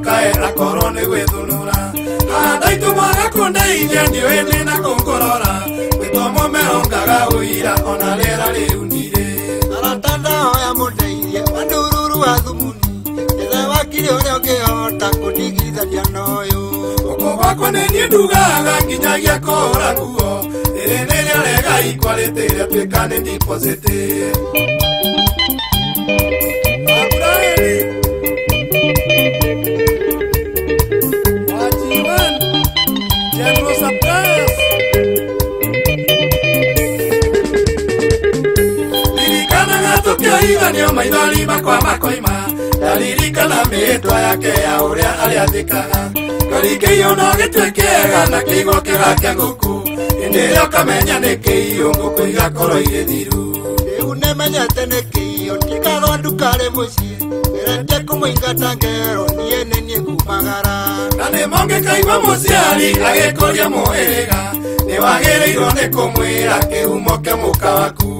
kae akorwo nĩ gwĩthũnũra handa itũmaga kũndeithia ndiũĩ na kũngũrora gwĩtwo mũmero ngaga ũira ona rĩera rĩu ndirĩ aratanda hoya mũndeithie wandururu wa thumuni ethe wakiri ũrĩa ũngĩhota kũndigithania noyũ gũkũ gwakwa nĩ niĩ ndugaga nginyagia kũhũra nguo rĩrĩ nĩ rĩarega ikwarĩte rĩatuĩka nĩ deposit Nio maithori makwa makoima ndaririkana mĩĩtwa yake ya ũrĩa arĩathĩkaga karikĩio no gĩtuĩkega na kĩigua kĩgake ngũkũ hĩndĩ ĩrĩa ũkamenya nĩ kĩiyũ ngũkũ igakorwo irĩ thiru rĩu nĩmenyete nĩ kĩiyũ ndikarwo ndukarĩ mũciĩ ĩrete kũmũingata ngero niĩ nĩ niĩ kumagara na nĩ mongĩkaigua mũciari agĩkũria mũhĩrĩga nĩ wagĩrĩirwo nĩ kũmwĩra kĩhumo kĩa mũka waku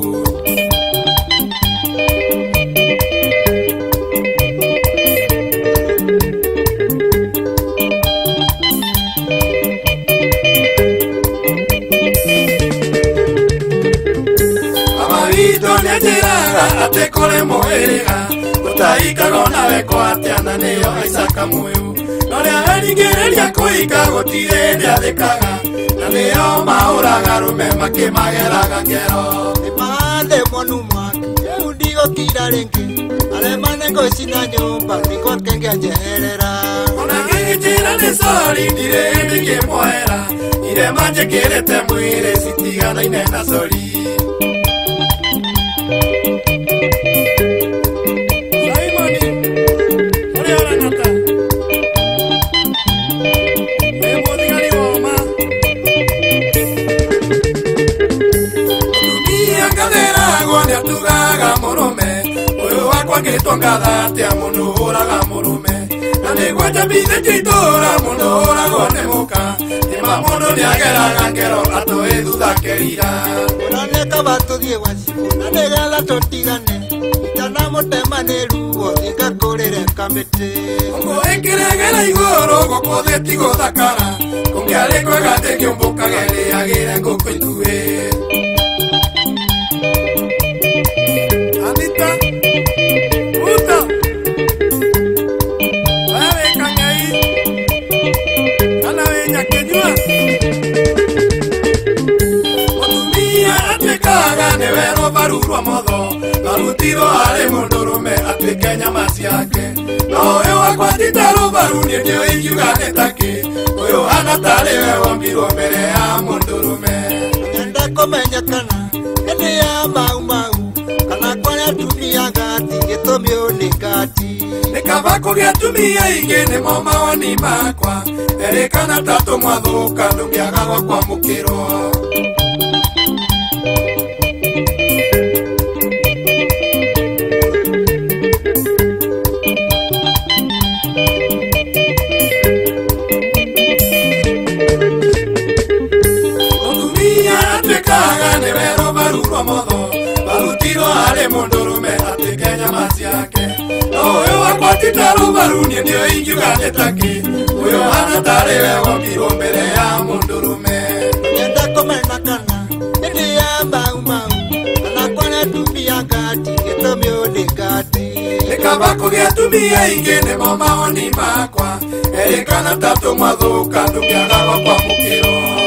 ate kore mũhĩrĩga gũtaikaga nawe kwatĩana nĩyo Isaka mũyũ no rĩa erigĩrĩria kũhika gũtirĩ ndĩathĩkaga na nĩyo maũraga rũme makĩmageraga ngero nĩmathĩ mwanu mwake rĩu ndigũkira rĩngĩ aremane ngũcina nyũmba nĩko kĩngĩanjeherera ona ngĩgĩtĩra nĩ sori ndirĩ hĩndĩ ngĩmwoera irema njĩkĩrĩte mwĩrĩ citiganaine na sori Gĩtwo ngathatia mũndũ ũraga mũrũme na nĩguo njambithĩtie itũũra mũndũ ũragwo nĩ mũka nĩma mũndũ nĩageraga ngero atũĩ thutha kĩrira ũranekaba tũthiĩ gwacibu na nĩgetha tũtigane itanamũtema nĩ ruo thingakũrĩre kamĩtĩ ũngũĩkĩregera igũrũ gũkũ thĩ ti gũthakara kũngĩarĩ kwega ndĩngĩũmbũkage rĩagĩre ngũkũ ithuĩ nĩwerwo barurwa motho barutirwo harĩ mũndũrũme atuĩke nyama ciake no ũyũ wakwa titarũbaru nĩ ndio ingiuga nĩtakĩ ũyũ hana tarĩ we wombirwo mbere ya mũndũrũme nyenda kũmenya kana hĩndĩ ya mau mau kana kwarĩa atumia ngati gĩtũmi ũyũ nĩ ngati nĩ kaba kũgĩa atumia aingĩ nĩmo mawoni makwa erĩkana ta tũmwathũka ndũngĩaga gwa kwamũkĩrwo barutirwo harĩ mũndũrũme atuĩke nyama ciake no ũyũ wakwa titarũbaru nĩ ndio ingiuga nĩtakĩ ũyũ hana tarĩ we wombirwo mbere ya mũndũrũme nyenda kũmenya kana hĩndĩ ya mau mau kana kwarĩa atumia ngati gĩtũmi ũyũ nĩ ngati nĩ kaba kũgĩa atumia aingĩ nĩmo mawoni makwa erĩkana ta tũmwathũka ndũngĩaga gwa kwamũkĩrwo